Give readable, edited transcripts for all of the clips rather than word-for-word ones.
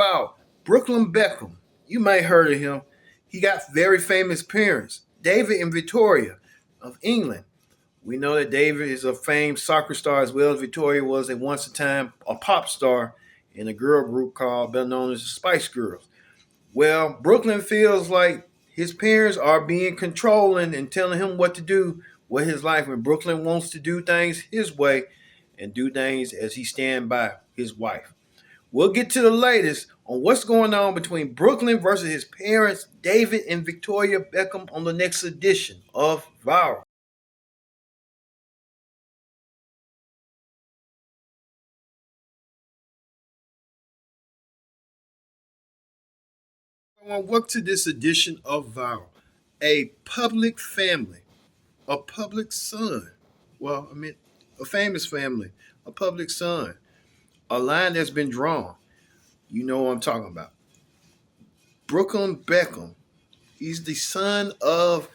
about Brooklyn Beckham. You may have heard of him. He got very famous parents, David and Victoria of England. We know that David is a famed soccer star as well as Victoria was at once a time a pop star in a girl group called better known as the Spice Girls. Well, Brooklyn feels like his parents are being controlling and telling him what to do with his life when Brooklyn wants to do things his way and do things as he stand by his wife. We'll get to the latest on what's going on between Brooklyn versus his parents, David and Victoria Beckham, on the next edition of Viral. Welcome to this edition of Viral. A public family, a public son. Well, I mean, a famous family, a public son. A line that's been drawn. You know what I'm talking about. Brooklyn Beckham. He's the son of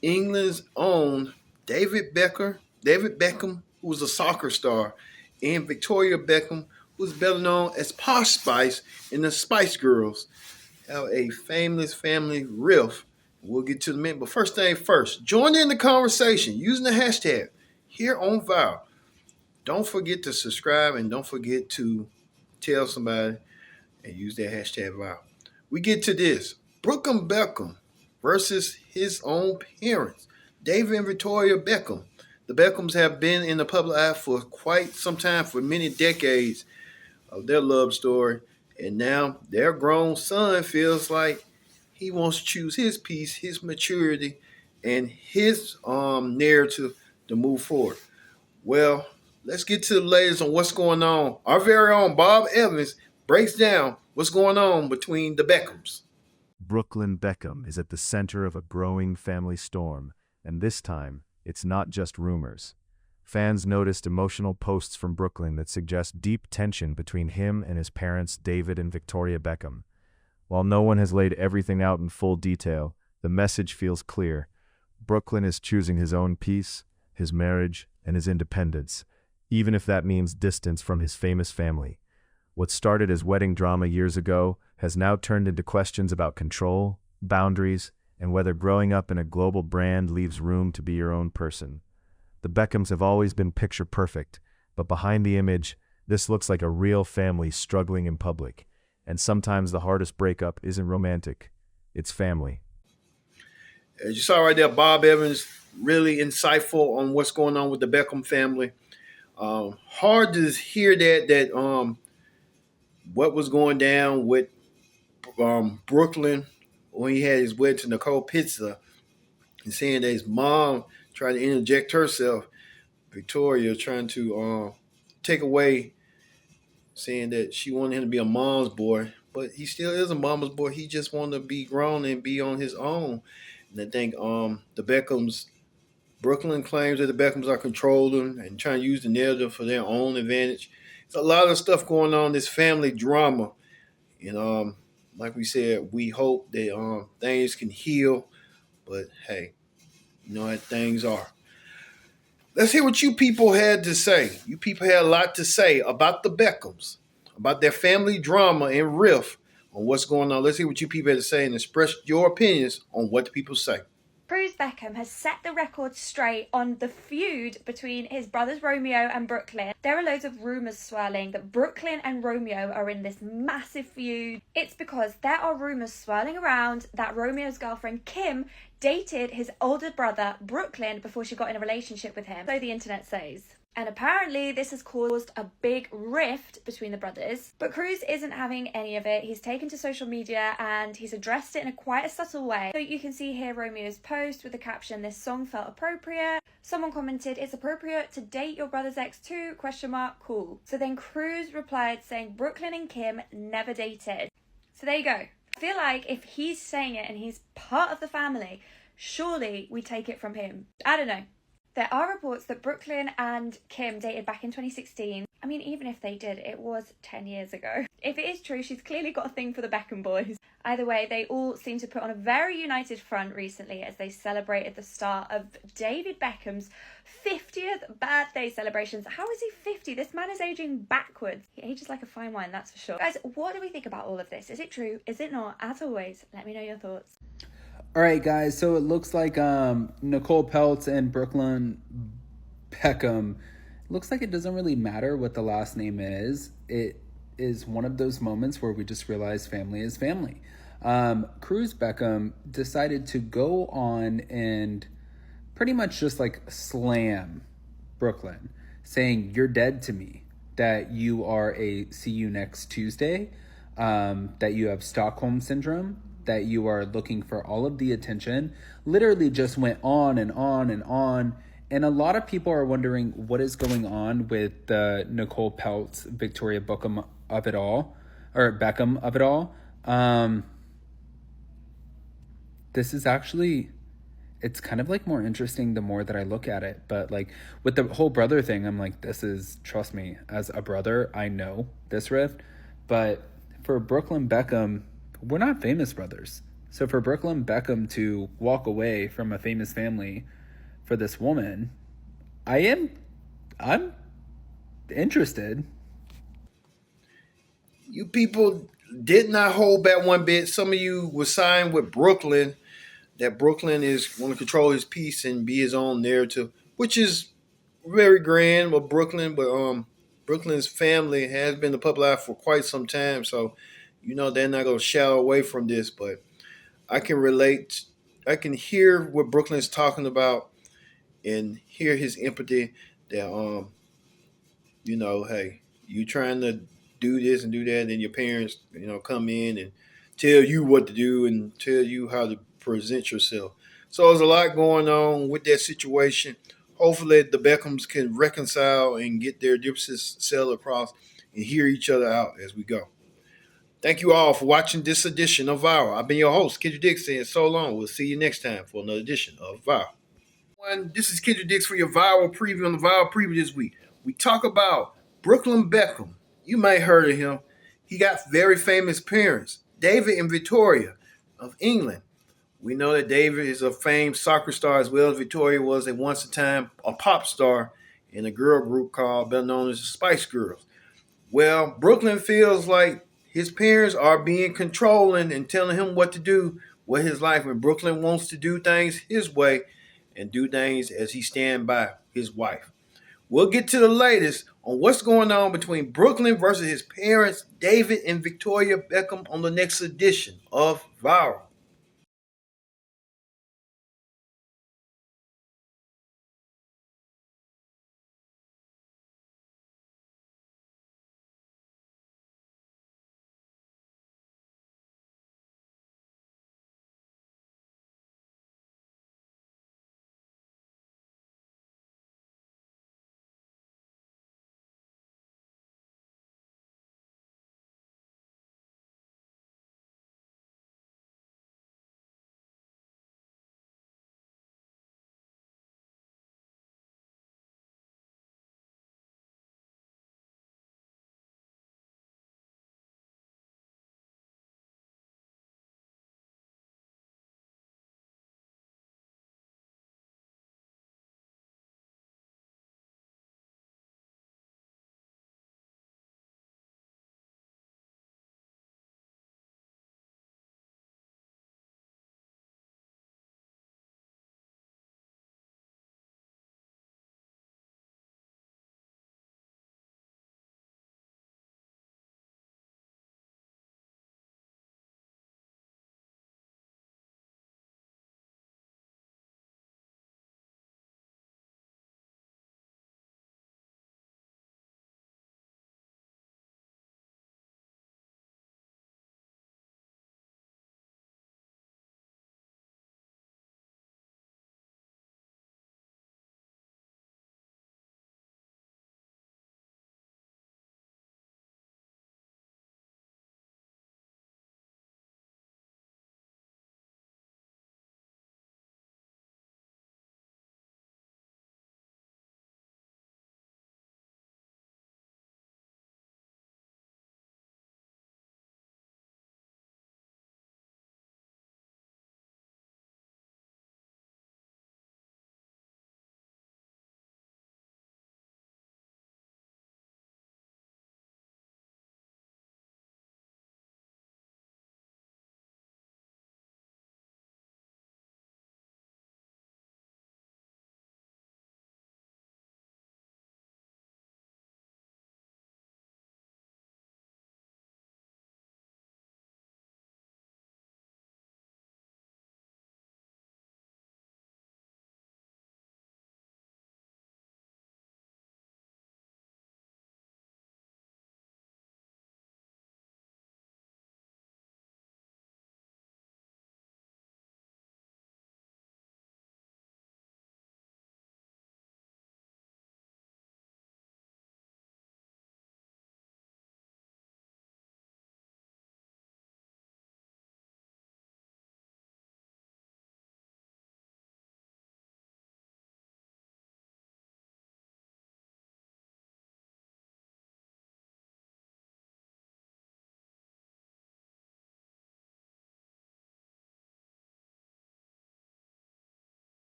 England's own David Beckham, who was a soccer star, and Victoria Beckham, who's better known as Posh Spice in the Spice Girls. Have a famous family riff. We'll get to the minute, but first thing first, join in the conversation using the hashtag here on Viral. Don't forget to subscribe and don't forget to tell somebody and use that hashtag Viral. We get to this. Brooklyn Beckham versus his own parents, David and Victoria Beckham. The Beckhams have been in the public eye for quite some time, for many decades of their love story. And now their grown son feels like he wants to choose his peace, his maturity, and his narrative to move forward. Well, let's get to the latest on what's going on. Our very own Bob Evans breaks down what's going on between the Beckhams. Brooklyn Beckham is at the center of a growing family storm, and this time, it's not just rumors. Fans noticed emotional posts from Brooklyn that suggest deep tension between him and his parents, David and Victoria Beckham. While no one has laid everything out in full detail, the message feels clear. Brooklyn is choosing his own peace, his marriage, and his independence, even if that means distance from his famous family. What started as wedding drama years ago has now turned into questions about control, boundaries, and whether growing up in a global brand leaves room to be your own person. The Beckhams have always been picture perfect, but behind the image, this looks like a real family struggling in public. And sometimes the hardest breakup isn't romantic, it's family. As you saw right there, Bob Evans really insightful on what's going on with the Beckham family. Hard to hear that what was going down with Brooklyn when he had his wedding to Nicole Pizza and saying that his mom tried to interject herself, Victoria trying to take away, saying that she wanted him to be a mom's boy, but he still is a mama's boy. He just wanted to be grown and be on his own. And I think the Beckhams, Brooklyn claims that the Beckhams are controlling and trying to use the narrative for their own advantage. There's a lot of stuff going on, this family drama. And like we said, we hope that things can heal. But hey, you know how things are. Let's hear what you people had to say. You people had a lot to say about the Beckhams, about their family drama and riff on what's going on. Let's hear what you people had to say and express your opinions on what the people say. Cruz Beckham has set the record straight on the feud between his brothers Romeo and Brooklyn. There are loads of rumours swirling that Brooklyn and Romeo are in this massive feud. It's because there are rumours swirling around that Romeo's girlfriend Kim dated his older brother Brooklyn before she got in a relationship with him, so the internet says. And apparently this has caused a big rift between the brothers. But Cruz isn't having any of it. He's taken to social media and he's addressed it in quite a subtle way. So you can see here Romeo's post with the caption, "This song felt appropriate." Someone commented, "It's appropriate to date your brother's ex too? Question mark, cool." So then Cruz replied saying Brooklyn and Kim never dated. So there you go. I feel like if he's saying it and he's part of the family, surely we take it from him. I don't know. There are reports that Brooklyn and Kim dated back in 2016. I mean, even if they did, it was 10 years ago. If it is true, she's clearly got a thing for the Beckham boys. Either way, they all seem to put on a very united front recently as they celebrated the start of David Beckham's 50th birthday celebrations. How is he 50? This man is aging backwards. He ages like a fine wine, that's for sure. Guys, what do we think about all of this? Is it true? Is it not? As always, let me know your thoughts. All right, guys. So it looks like Nicola Peltz and Brooklyn Beckham. It looks like it doesn't really matter what the last name is. It is one of those moments where we just realize family is family. Cruz Beckham decided to go on and pretty much just like slam Brooklyn, saying, "You're dead to me, that you are a see you next Tuesday, that you have Stockholm syndrome, that you are looking for all of the attention." Literally just went on and on and on. And a lot of people are wondering what is going on with the Nicole Peltz, Victoria Beckham of it all, or Beckham of it all. This is actually, it's kind of like more interesting the more that I look at it. But like with the whole brother thing, I'm like, this is, trust me, as a brother, I know this rift. But for Brooklyn Beckham, we're not famous brothers. So for Brooklyn Beckham to walk away from a famous family for this woman, I'm interested. You people did not hold back one bit. Some of you were signed with Brooklyn, that Brooklyn is want to control his peace and be his own narrative, which is very grand with Brooklyn. But Brooklyn's family has been in the public eye for quite some time, so they're not going to shy away from this. But I can relate. I can hear what Brooklyn's talking about and hear his empathy. That hey, you trying to do this and do that, and then your parents, come in and tell you what to do and tell you how to present yourself. So there's a lot going on with that situation. Hopefully the Beckhams can reconcile and get their differences settled across and hear each other out as we go. Thank you all for watching this edition of Viral. I've been your host, Kendrick Dix, saying so long. We'll see you next time for another edition of Viral. This is Kendrick Dix for your Viral Preview. On the Viral Preview this week, we talk about Brooklyn Beckham. You may have heard of him. He got very famous parents, David and Victoria of England. We know that David is a famed soccer star as well as Victoria was at once a time a pop star in a girl group called, better known as the Spice Girls. Well, Brooklyn feels like his parents are being controlling and telling him what to do with his life when Brooklyn wants to do things his way and do things as he stand by his wife. We'll get to the latest on what's going on between Brooklyn versus his parents, David and Victoria Beckham, on the next edition of Viral.